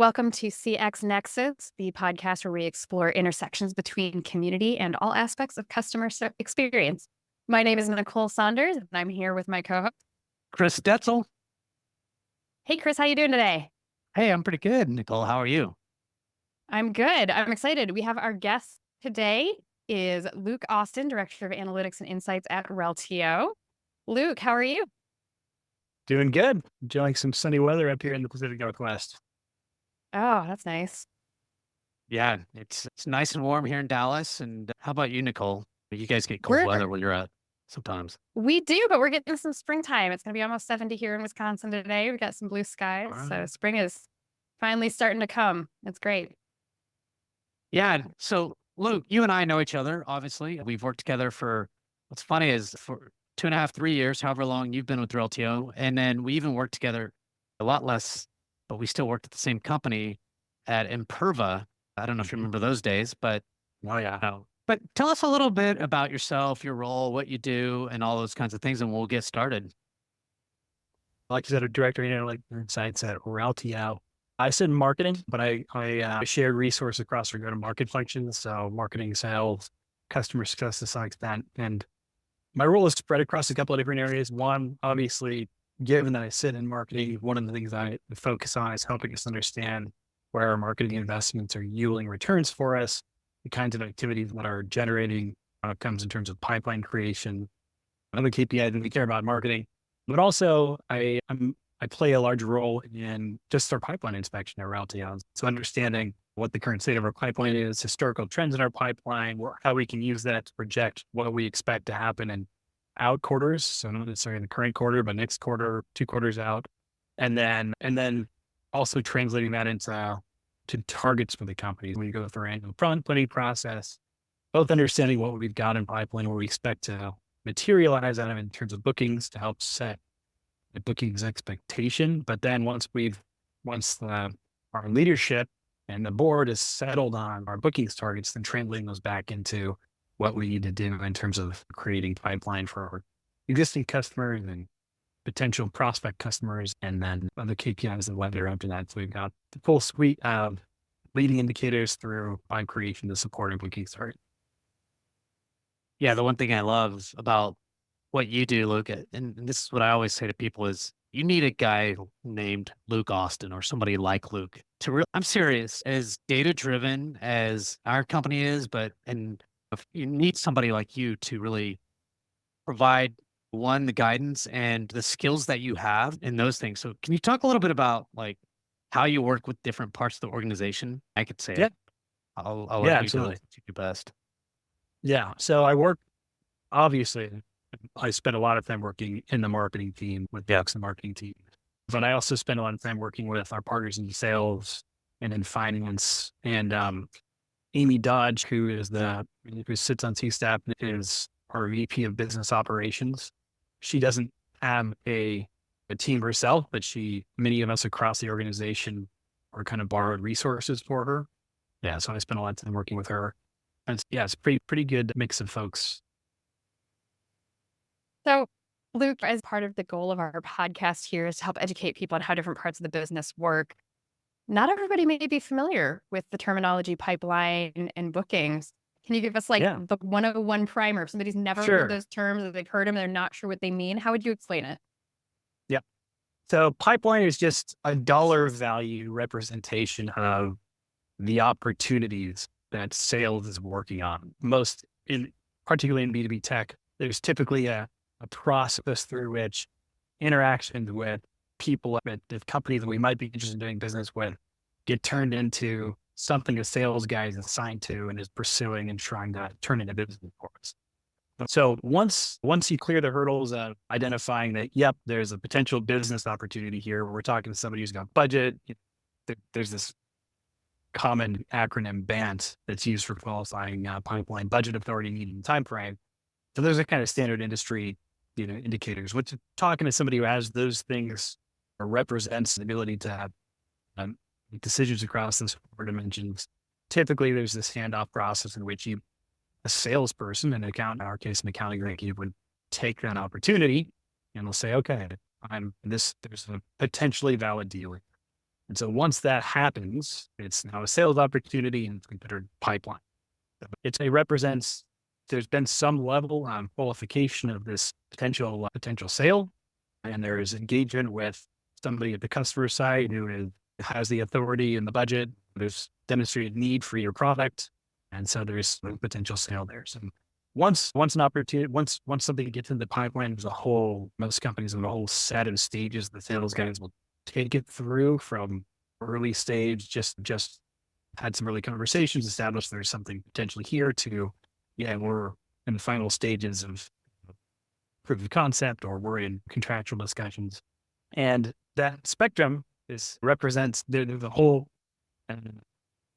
Welcome to CX Nexus, the podcast where we explore intersections between community and all aspects of customer experience. My name is Nicole Saunders, and I'm here with my co-host. Chris Detzel. Hey, Chris, how you doing today? Hey, I'm pretty good. Nicole, how are you? I'm good. I'm excited. We have our guest today is Luke Austin, Director of Analytics and Insights at Reltio. Luke, how are you? Doing good. Enjoying some sunny weather up here in the Pacific Northwest. Oh, that's nice. Yeah, it's nice and warm here in Dallas. And how about you, Nicole? You guys get cold We're weather where you're at sometimes. We do, but we're getting some springtime. It's going to be almost 70 here in Wisconsin today. We've got some blue skies. So Wow. spring is finally starting to come. It's great. Yeah. So, Luke, you and I know each other, obviously. We've worked together what's funny is for 2.5, 3 years, however long you've been with Reltio. And then we even worked together a lot less, but we still worked at the same company at Imperva. I don't know if you remember those days, but Oh, yeah. But tell us a little bit about yourself, your role, what you do, and all those kinds of things, and we'll get started. Like you said, a director of analytics and insights at Reltio. I sit in marketing, but I share resource across our go-to-market functions. So marketing, sales, customer success to some extent. And my role is spread across a couple of different areas. One, obviously, given that I sit in marketing, one of the things I focus on is helping us understand where our marketing investments are yielding returns for us, the kinds of activities that are generating outcomes in terms of pipeline creation, other KPIs that we care about marketing. But also, I play a large role in just our pipeline inspection at Reltio. So understanding what the current state of our pipeline is, historical trends in our pipeline, how we can use that to project what we expect to happen in out quarters. So not necessarily in the current quarter, but next quarter, 2 quarters out. And then also translating that into targets for the companies when you go through our annual planning process, both understanding what we've got in pipeline, what we expect to materialize out of in terms of bookings to help set the bookings expectation. But then once our leadership and the board is settled on our bookings targets, then translating those back into what we need to do in terms of creating pipeline for our existing customers and potential prospect customers, and then other KPIs that ladder up to that. So we've got the full suite of leading indicators through pipeline creation to support our bookings target. Yeah, the one thing I love about what you do, Luke, and this is what I always say to people is you need a guy named Luke Austin or somebody like Luke I'm serious, as data driven as our company is, and if you need somebody like you to really provide one, the guidance and the skills that you have in those things. So can you talk a little bit about like how you work with different parts of the organization? I could say Yeah. it. I'll Yeah, let you do absolutely. what you do best. Yeah. So obviously, I spend a lot of time working in the marketing team with the marketing team, but I also spend a lot of time working with our partners in sales and in finance. And Amy Dodge, who sits on C-Staff, is our VP of Business Operations. She doesn't have a team herself, but many of us across the organization are kind of borrowed resources for her. Yeah, so I spend a lot of time working with her. And it's pretty good mix of folks. So, Luke, as part of the goal of our podcast here is to help educate people on how different parts of the business work. Not everybody may be familiar with the terminology pipeline and bookings. Can you give us the 101 primer? If somebody's never Sure. heard those terms, or they've heard them, they're not sure what they mean. How would you explain it? Yeah. So pipeline is just a dollar value representation of the opportunities that sales is working on. Particularly in B2B tech, there's typically a process through which interactions with people at the company that we might be interested in doing business with get turned into something a sales guy is assigned to and is pursuing and trying to turn into business for us. So once you clear the hurdles of identifying that, yep, there's a potential business opportunity here where we're talking to somebody who's got budget, there's this common acronym BANT that's used for qualifying pipeline: budget, authority, need, and time frame. So those are kind of standard industry, indicators. Which talking to somebody who has those things or represents the ability to have make decisions across those 4 dimensions. Typically, there's this handoff process in which a salesperson, in our case, an account executive, would take that opportunity and they'll say, okay, there's a potentially valid deal. And so once that happens, it's now a sales opportunity and it's considered pipeline. It represents, there's been some level of qualification of this potential sale, and there is engagement with somebody at the customer side who has the authority and the budget. There's demonstrated need for your product, and so there's a potential sale there. So once an opportunity, once something gets in the pipeline, most companies have a whole set of stages the sales guys will take it through, from early stage, just had some early conversations, established there's something potentially here, to, yeah, we're in the final stages of proof of concept, or we're in contractual discussions. And that spectrum represents the whole,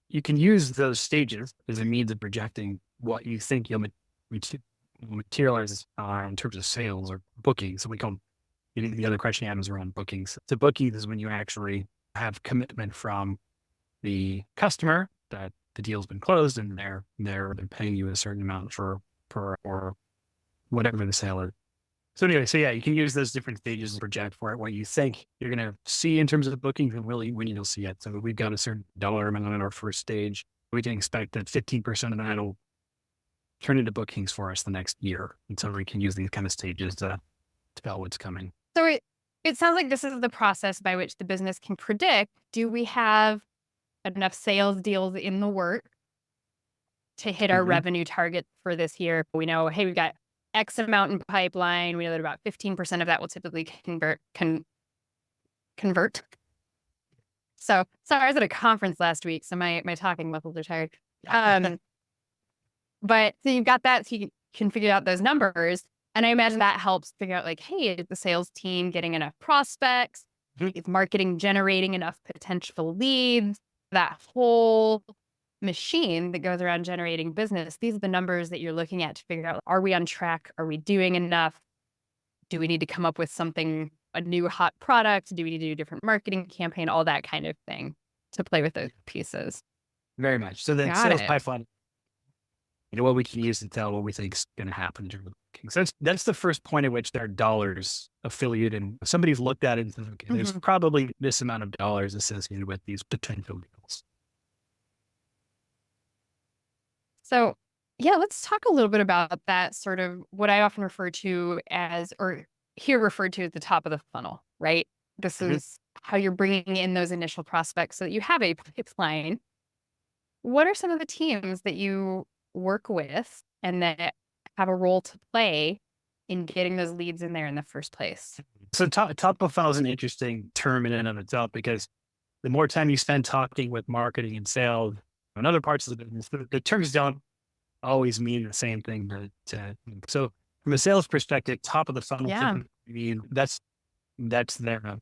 you can use those stages as a means of projecting what you think you'll materialize in terms of sales or bookings. So we call, the other question you had was around bookings. So bookings is when you actually have commitment from the customer that the deal's been closed and they're paying you a certain amount for or whatever the sale is. So anyway, yeah, you can use those different stages to project for it, what you think you're going to see in terms of the bookings and really when you'll see it. So we've got a certain dollar amount in our first stage. We can expect that 15% of that will turn into bookings for us the next year. And so we can use these kind of stages to tell what's coming. So it sounds like this is the process by which the business can predict, do we have enough sales deals in the work to hit our revenue target for this year? We know, hey, we've got X amount in pipeline. We know that about 15% of that will typically convert. So sorry, I was at a conference last week, so my talking muscles are tired. But so you've got that, so you can figure out those numbers. And I imagine that helps figure out, like, hey, is the sales team getting enough prospects? Is marketing generating enough potential leads? That whole machine that goes around generating business, these are the numbers that you're looking at to figure out, are we on track? Are we doing enough? Do we need to come up with something, a new hot product? Do we need to do a different marketing campaign? All that kind of thing to play with those pieces. Very much. So the sales pipeline, what we can use to tell what we think is going to happen during the bookings. So that's the first point at which there are dollars affiliated. And somebody's looked at it and says, okay, there's probably this amount of dollars associated with these potential deals. So yeah, let's talk a little bit about that, sort of what I often refer to as, or here referred to as, the top of the funnel, right? This is how you're bringing in those initial prospects so that you have a pipeline. What are some of the teams that you work with and that have a role to play in getting those leads in there in the first place? So top of funnel is an interesting term in and of itself, because the more time you spend talking with marketing and sales and other parts of the business, the terms don't always mean the same thing. So from a sales perspective, top of the funnel, that's their,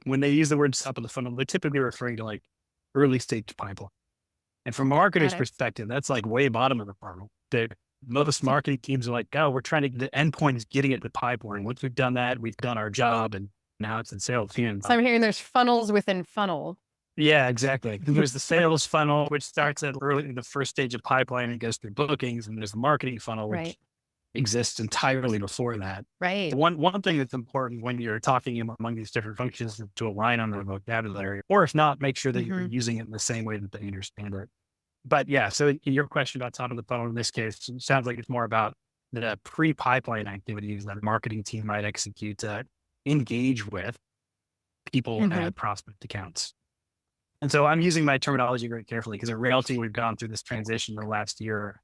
when they use the word top of the funnel, they're typically referring to like early stage pipeline. And from a marketer's perspective, that's like way bottom of the funnel. Most marketing teams are like, oh, we're trying to, the end point is getting it to pipeline. Once we've done that, we've done our job, and now it's in sales hands. So I'm hearing there's funnels within funnel. Yeah, exactly. There's the sales funnel, which starts at early in the first stage of pipeline and goes through bookings. And there's the marketing funnel, which exists entirely before that. Right. One thing that's important when you're talking among these different functions is to align on the vocabulary, or if not, make sure that you're using it in the same way that they understand it. But yeah, so in your question about top of the funnel, in this case, it sounds like it's more about the pre-pipeline activities that a marketing team might execute to engage with people at prospect accounts. And so I'm using my terminology very carefully, because at Reltio, we've gone through this transition the last year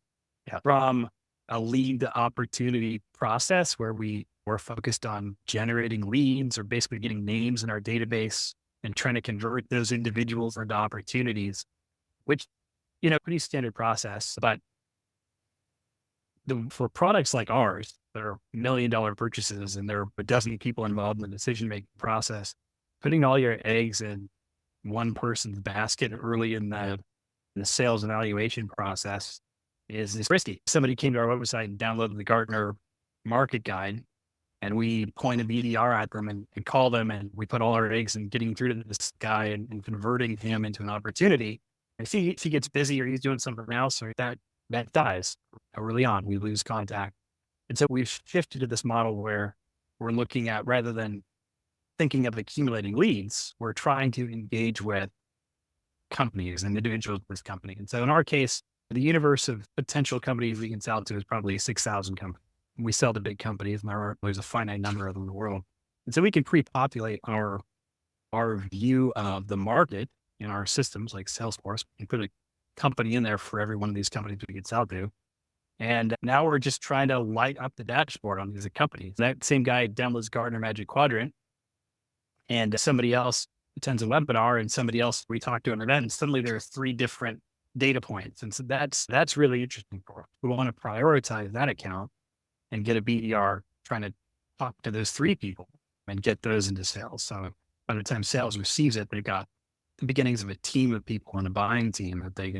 from a lead to opportunity process where we were focused on generating leads, or basically getting names in our database and trying to convert those individuals into opportunities, which, pretty standard process. But for products like ours, that are $1 million purchases and there are a dozen people involved in the decision-making process, putting all your eggs in one person's basket early in the sales evaluation process is risky. Somebody came to our website and downloaded the Gartner market guide, and we point a BDR at them and call them, and we put all our eggs in getting through to this guy and converting him into an opportunity. If he gets busy or he's doing something else, or that dies early on, we lose contact. And so we've shifted to this model where we're looking at, rather than thinking of accumulating leads, we're trying to engage with companies and individuals with this company. And so in our case, the universe of potential companies we can sell to is probably 6,000 companies. We sell to big companies, and there's a finite number of them in the world. And so we can pre-populate our view of the market in our systems like Salesforce and put a company in there for every one of these companies we can sell to. And now we're just trying to light up the dashboard on these companies. That same guy downloads Gartner Magic Quadrant, and somebody else attends a webinar, and somebody else we talk to an event, and suddenly there are 3 different data points. And so that's really interesting for us. We want to prioritize that account and get a BDR trying to talk to those 3 people and get those into sales. So by the time sales receives it, they've got the beginnings of a team of people and a buying team that they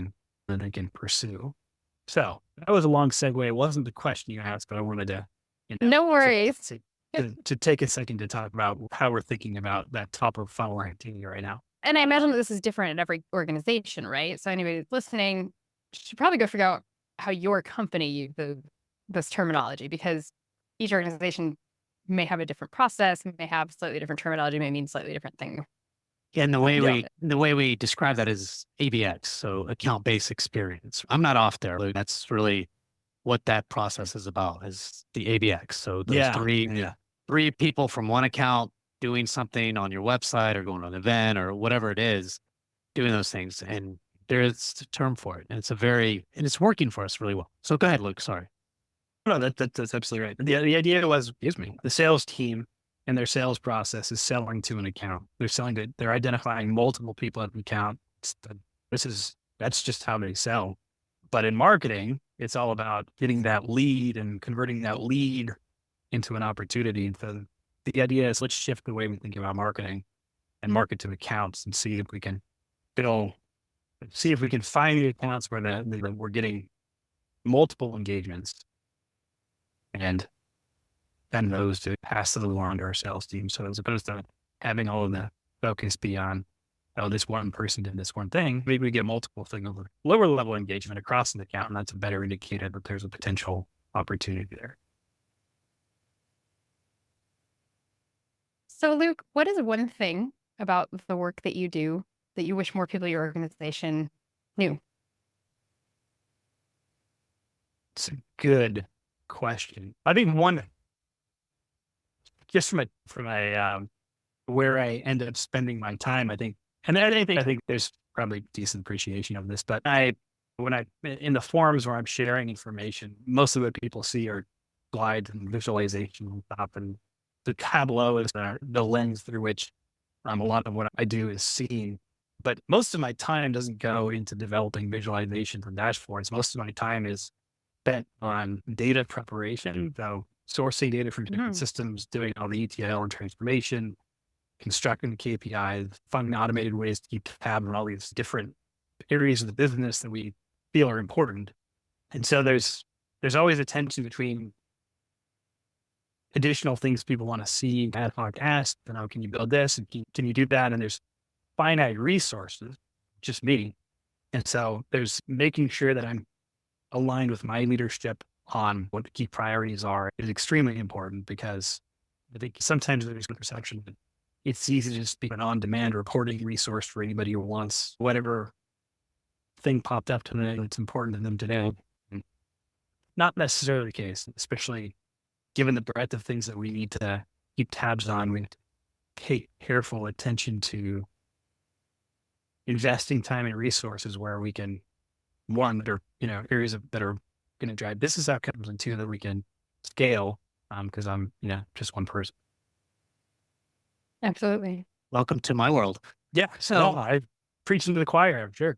can pursue. So that was a long segue. It wasn't the question you asked, but I wanted to, No worries. to take a second to talk about how we're thinking about that top of funnel activity right now. And I imagine that this is different at every organization, right? So anybody that's listening should probably go figure out how your company uses this terminology, because each organization may have a different process, may have slightly different terminology, may mean slightly different things. And the way we describe that is ABX, so account-based experience. I'm not off there, Luke. That's really what that process is about, is the ABX. So those three people from one account doing something on your website or going to an event or whatever it is, doing those things. And there's a term for it. And it's working for us really well. So go ahead, Luke. Sorry. No, that's absolutely right. The idea was, the sales team and their sales process is selling to an account. They're identifying multiple people at an account. That's just how they sell. But in marketing, it's all about getting that lead and converting that lead into an opportunity. And so the idea is, let's shift the way we think about marketing and market to accounts and see if we can find the accounts where we're getting multiple engagements, and then those to pass those along to our sales team. So as opposed to having all of the focus be on, this one person did this one thing, maybe we get multiple things over lower level engagement across an account, and that's a better indicator that there's a potential opportunity there. So Luke, what is one thing about the work that you do that you wish more people in your organization knew? It's a good question. I think one, just from a where I end up spending my time, I think there's probably decent appreciation of this, but when I in the forums where I'm sharing information, most of what people see are slides and visualization and stuff, and the Tableau is the lens through which a lot of what I do is seen. But most of my time doesn't go into developing visualizations and dashboards. Most of my time is spent on data preparation, so sourcing data from different systems, doing all the ETL and transformation, constructing the KPIs, finding automated ways to keep tabs on all these different areas of the business that we feel are important. And so there's always a tension between additional things people want to see, ad hoc ask, can you build this? And can you do that? And there's finite resources, just me. And so there's making sure that I'm aligned with my leadership on what the key priorities are is extremely important, because I think sometimes there's a perception that it's easy to just be an on-demand reporting resource for anybody who wants whatever thing popped up today that's important to them today. Not necessarily the case, especially given the breadth of things that we need to keep tabs on. We pay careful attention to investing time and resources where we can, one, that are, areas that are going to drive business outcomes, and two, that we can scale, because I'm, just one person. Absolutely. Welcome to my world. Yeah. So I preach into the choir, I'm sure.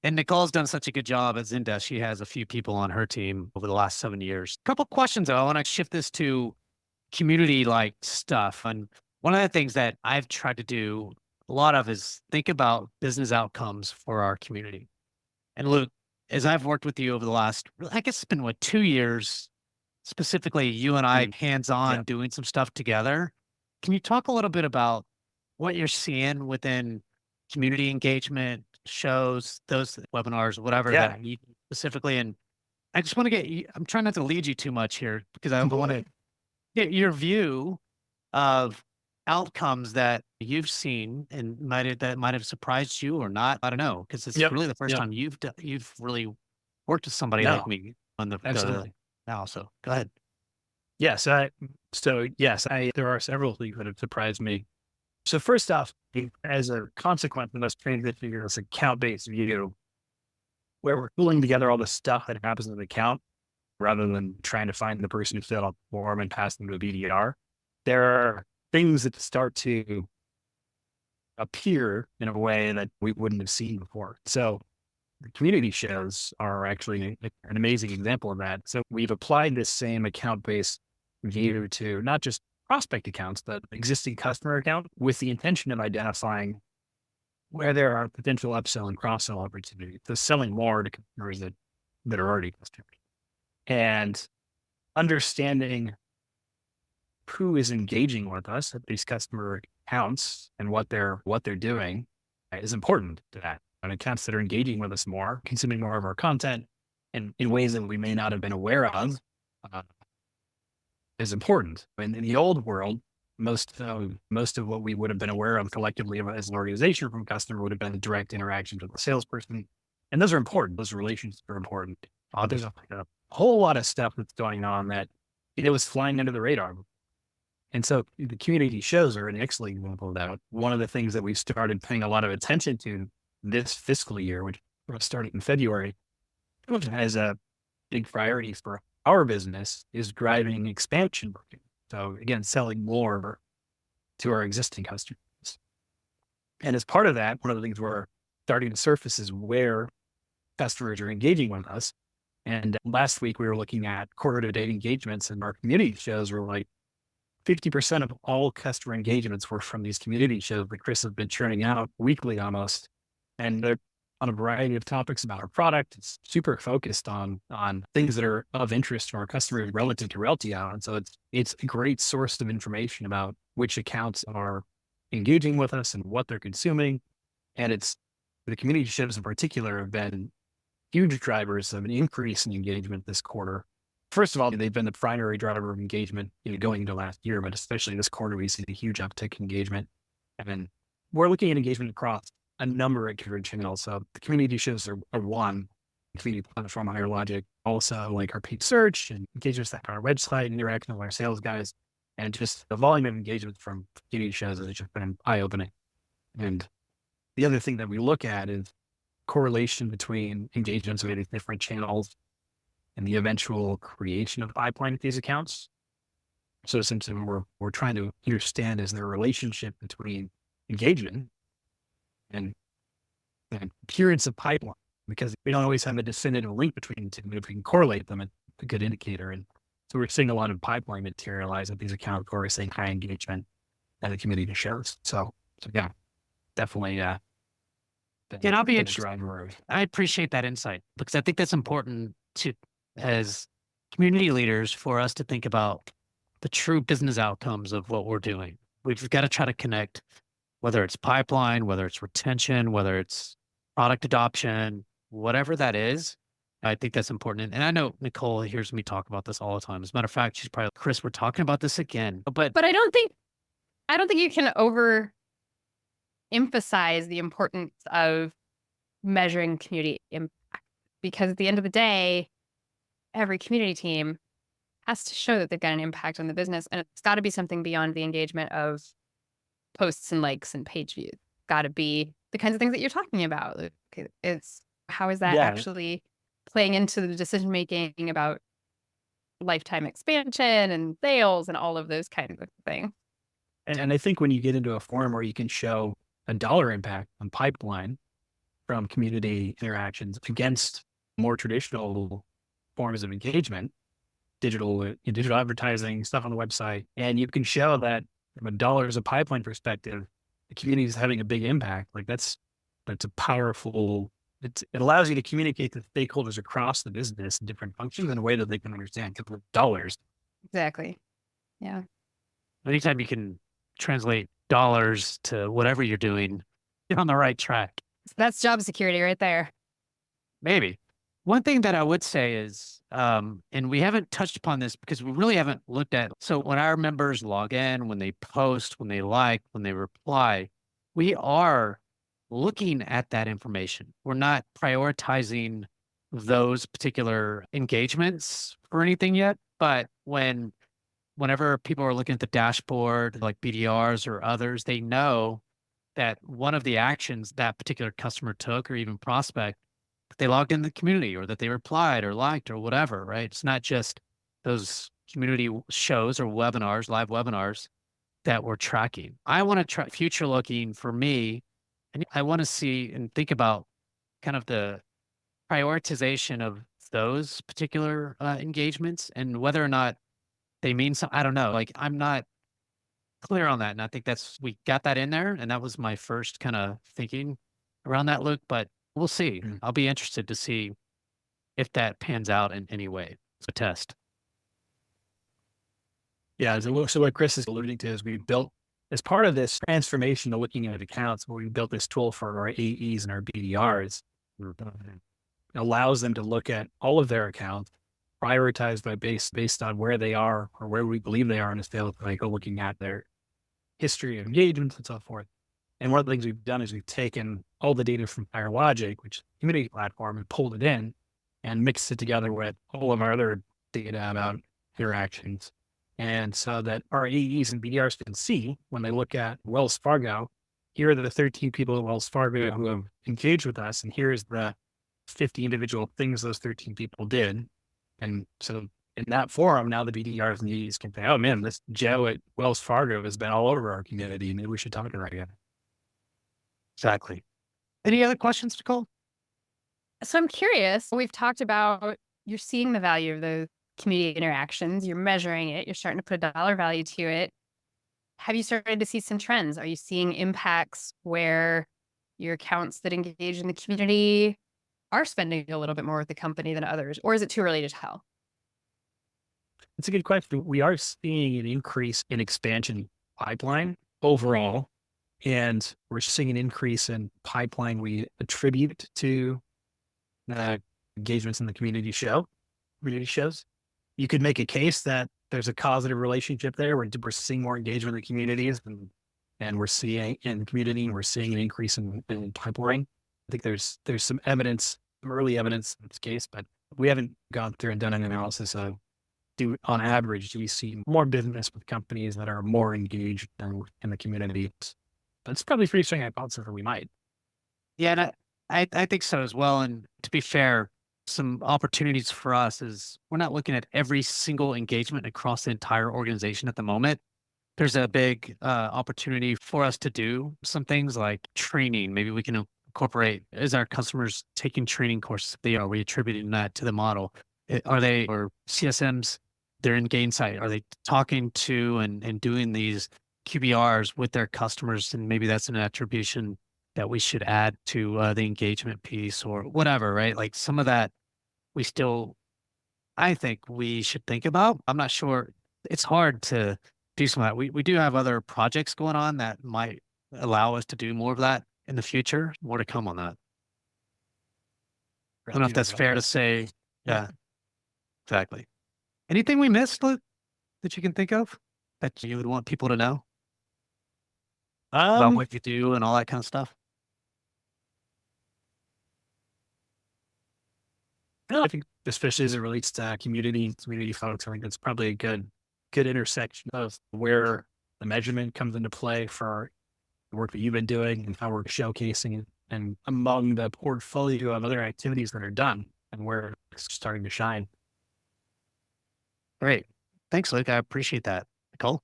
And Nicole's done such a good job at Zendesk. She has a few people on her team over the last 7 years. A couple questions, though. I want to shift this to community-like stuff. And one of the things that I've tried to do a lot of is think about business outcomes for our community. And Luke, as I've worked with you over the last, I guess it's been 2 years, specifically you and I hands-on doing some stuff together. Can you talk a little bit about what you're seeing within community engagement, shows, those webinars, whatever that you specifically? And I just want to I'm trying not to lead you too much here, because I want to get your view of outcomes that you've seen and that might have surprised you or not? I don't know, because it's Yep. really the first Yep. time you've really worked with somebody like No, me on the absolutely. now. So go ahead. Yes. There are several things that have surprised me. So first off, as a consequence of us transitioning to this account-based view, where we're pulling together all the stuff that happens in the account, rather than trying to find the person who filled out the form and pass them to a BDR, there are things that start to appear in a way that we wouldn't have seen before. So the community shows are actually an amazing example of that. So we've applied this same account-based view to not just prospect accounts, but existing customer account, with the intention of identifying where there are potential upsell and cross-sell opportunities, so selling more to customers that are already customers, and understanding who is engaging with us at these customer accounts and what they're doing is important to that. And accounts that are engaging with us more, consuming more of our content, and in ways that we may not have been aware of, uh, is important. In the old world, most of what we would have been aware of collectively as an organization from a customer would have been direct interactions with the salesperson, and those are important. Those relationships are important. There's a whole lot of stuff that's going on that it was flying under the radar. And so the community shows are an excellent example of that. One of the things that we've started paying a lot of attention to this fiscal year, which started in February, as a big priority for our business, is driving expansion marketing. So again, selling more to our existing customers. And as part of that, one of the things we're starting to surface is where customers are engaging with us. And last week we were looking at quarter to date engagements, and our community shows were like 50% of all customer engagements were from these community shows that Chris has been churning out weekly almost. And they're on a variety of topics about our product. It's super focused on things that are of interest to our customers relative to Reltio. And so it's a great source of information about which accounts are engaging with us and what they're consuming. And the community shows in particular have been huge drivers of an increase in engagement this quarter. First of all, they've been the primary driver of engagement, going into last year, but especially this quarter, we've seen a huge uptick in engagement. And then we're looking at engagement across a number of different channels. So the community shows are one community platform, Higher Logic, also like our paid search and engagements that on our website, interacting with our sales guys, and just the volume of engagement from community shows has just been eye-opening. And the other thing that we look at is correlation between engagements with these different channels and the eventual creation of pipeline at these accounts. So essentially we're trying to understand is there a relationship between engagement and appearance of pipeline, because we don't always have a definitive link between the two, but if we can correlate them, it's a good indicator. And so we're seeing a lot of pipeline materialize at these accounts where we're seeing high engagement at the community shows. So yeah, definitely, And I'll be been a interested. driver. I appreciate that insight, because I think that's important as community leaders, for us to think about the true business outcomes of what we're doing. We've got to try to connect, whether it's pipeline, whether it's retention, whether it's product adoption, whatever that is. I think that's important. And I know Nicole hears me talk about this all the time. As a matter of fact, she's probably, Chris, we're talking about this again. But I don't think you can emphasize the importance of measuring community impact, because at the end of the day, every community team has to show that they've got an impact on the business, and it's got to be something beyond the engagement of posts and likes and page views. Got to be the kinds of things that you're talking about. It's how is that actually playing into the decision making about lifetime expansion and sales and all of those kinds of things. And I think when you get into a forum where you can show a dollar impact on pipeline from community interactions against more traditional forms of engagement, digital advertising, stuff on the website, and you can show that from a dollars of pipeline perspective, the community is having a big impact. Like that's a powerful. It allows you to communicate to stakeholders across the business in different functions in a way that they can understand. Because dollars, exactly. Yeah. Anytime you can translate dollars to whatever you're doing, you're on the right track. That's job security right there. Maybe. One thing that I would say is, and we haven't touched upon this because we really haven't looked at. So when our members log in, when they post, when they like, when they reply, we are looking at that information. We're not prioritizing those particular engagements for anything yet. But whenever people are looking at the dashboard, like BDRs or others, they know that one of the actions that particular customer took or even prospect, they logged in the community or that they replied or liked or whatever, right? It's not just those community shows or webinars, live webinars that we're tracking. I want to try future looking for me, and I want to see and think about kind of the prioritization of those particular engagements and whether or not they mean something. I don't know. Like I'm not clear on that. And I think we got that in there. And that was my first kind of thinking around that, Luke, but we'll see. I'll be interested to see if that pans out in any way. It's a test. Yeah. So what Chris is alluding to is we built, as part of this transformation to looking at accounts, where we built this tool for our AEs and our BDRs. It allows them to look at all of their accounts, prioritized by based on where they are or where we believe they are in the sales cycle, looking at their history of engagements and so forth. And one of the things we've done is we've taken all the data from FireLogic, which is a community platform, and pulled it in and mixed it together with all of our other data about interactions. And so that our AEs and BDRs can see when they look at Wells Fargo, here are the 13 people at Wells Fargo who have engaged with us, and here's the 50 individual things those 13 people did. And so in that forum, now the BDRs and AEs can say, oh man, this Joe at Wells Fargo has been all over our community. Maybe we should talk to her again. Exactly. Any other questions, Nicole? So I'm curious, we've talked about you're seeing the value of those community interactions, you're measuring it, you're starting to put a dollar value to it. Have you started to see some trends? Are you seeing impacts where your accounts that engage in the community are spending a little bit more with the company than others, or is it too early to tell? It's a good question. We are seeing an increase in expansion pipeline overall, and we're seeing an increase in pipeline we attribute to engagements in the community shows. You could make a case that there's a causative relationship there. We're seeing more engagement in the communities, and we're seeing in the community, and we're seeing an increase in pipeline. I think there's some evidence, some early evidence in this case, but we haven't gone through and done an analysis of on average, do we see more business with companies that are more engaged in the community? But it's probably pretty strong hypothesis that we might. Yeah, and I think so as well. And to be fair, some opportunities for us is we're not looking at every single engagement across the entire organization at the moment. There's a big opportunity for us to do some things like training. Maybe we can incorporate, is our customers taking training courses? Are we attributing that to the model? Are they, or CSMs, they're in Gainsight, are they talking to and doing these QBRs with their customers? And maybe that's an attribution that we should add to the engagement piece or whatever, right? Like some of that I think we should think about. I'm not sure. It's hard to do some of that. We do have other projects going on that might allow us to do more of that in the future. More to come on that. I don't know if that's fair to say. Yeah, exactly. Anything we missed, Luke, that you can think of that you would want people to know about what you do and all that kind of stuff? I think especially as it relates to community folks, I think that's probably a good intersection of where the measurement comes into play for the work that you've been doing and how we're showcasing it, and among the portfolio of other activities that are done and where it's starting to shine. Great. Thanks, Luke. I appreciate that. Nicole?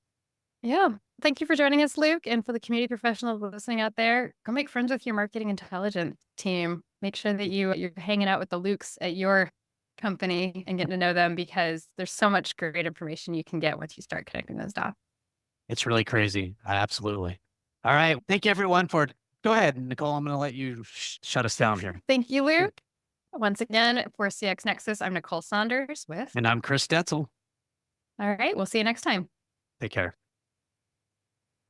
Yeah. Thank you for joining us, Luke. And for the community professionals listening out there, go make friends with your marketing intelligence team. Make sure that you're hanging out with the Lukes at your company and getting to know them, because there's so much great information you can get once you start connecting those dots. It's really crazy. Absolutely. All right. Thank you, everyone, go ahead, Nicole. I'm going to let you shut us down here. Thank you, Luke. Once again, for CX Nexus, I'm Nicole Saunders with. And I'm Chris Detzel. All right. We'll see you next time. Take care.